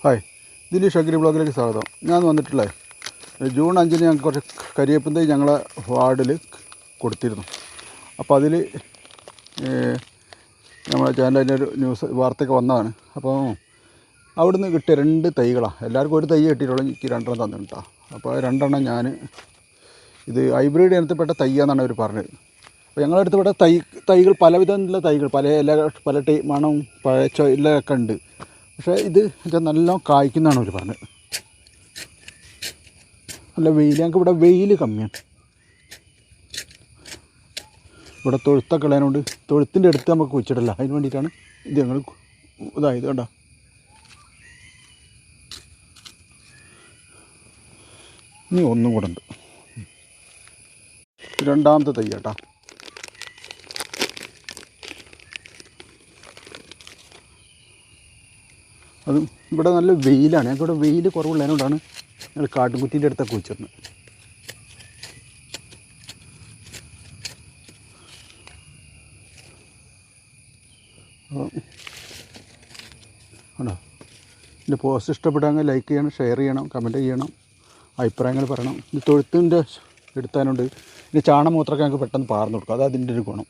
Hi, Dileesh agri ബ്ലോഗിലേക്ക് സ്വാഗതം. ഞാൻ വന്നിട്ടുള്ളത് ജൂൺ 5 ഞങ്ങൾക്ക് കുറച്ച് കരിയേപ്പിൻ തൈ ഞങ്ങളെ വാർഡിൽ കൊടുത്തിരുന്നു. അപ്പോൾ അതിൽ നമ്മുടെ ചാനലിൻ്റെ ഒരു വാർത്തയൊക്കെ വന്നതാണ്. അപ്പോൾ അവിടുന്ന് കിട്ടിയ 2 തൈകളാണ്. എല്ലാവർക്കും ഒരു തൈ കിട്ടിയിട്ടുള്ളൂ, എനിക്ക് 2 തന്നിട്ടാണ്. അപ്പോൾ 2 ഞാൻ ഇത് ഹൈബ്രിഡ് ഇനത്തിൽപ്പെട്ട തൈയാണെന്നാണ് അവർ പറഞ്ഞത്. അപ്പോൾ ഞങ്ങളുടെ അടുത്ത് ഇവിടെ തൈകൾ പലവിധമുള്ള തൈകൾ പല മണവും പഴച്ച ഇലയൊക്കെ ഉണ്ട്. പക്ഷേ ഇത് നല്ല കായ്ക്കുന്നതാണ് അവർ പറഞ്ഞത്. നല്ല വെയിൽ, ഞങ്ങൾക്ക് ഇവിടെ വെയിൽ കമ്മിയാണ്. ഇവിടെ തൊഴുത്തൊക്കെ ഉള്ളതിനോണ്ട് തൊഴുത്തിൻ്റെ അടുത്ത് നമുക്ക് കുഴിച്ചിടില്ല. അതിന് വേണ്ടിയിട്ടാണ് ഇത് ഞങ്ങൾ ഇതായത്. കണ്ടോ, ഇനി ഒന്നും കൂടെ ഉണ്ട്, 2ാമത്തെ തൈ കേട്ടോ. അതും ഇവിടെ നല്ല വെയിലാണ്. ഞങ്ങൾക്ക് ഇവിടെ വെയിൽ കുറവുള്ളതിനോടാണ് ഞങ്ങൾ കാട്ടുകുത്തിൻ്റെ അടുത്തൊക്കെ കുഴിച്ചിരുന്നത്. ആണോ, എൻ്റെ പോസ്റ്റ് ഇഷ്ടപ്പെടാമെങ്കിൽ ലൈക്ക് ചെയ്യണം, ഷെയർ ചെയ്യണം, കമൻറ്റ് ചെയ്യണം, അഭിപ്രായങ്ങൾ പറയണം. ഇത് തൊഴുത്തിൻ്റെ എടുത്താനുണ്ട്. ഇനി ചാണകമൂത്രമൊക്കെ ഞങ്ങൾക്ക് പെട്ടെന്ന് പാർന്നു കൊടുക്കും. അത് അതിൻ്റെ ഒരു ഗുണം.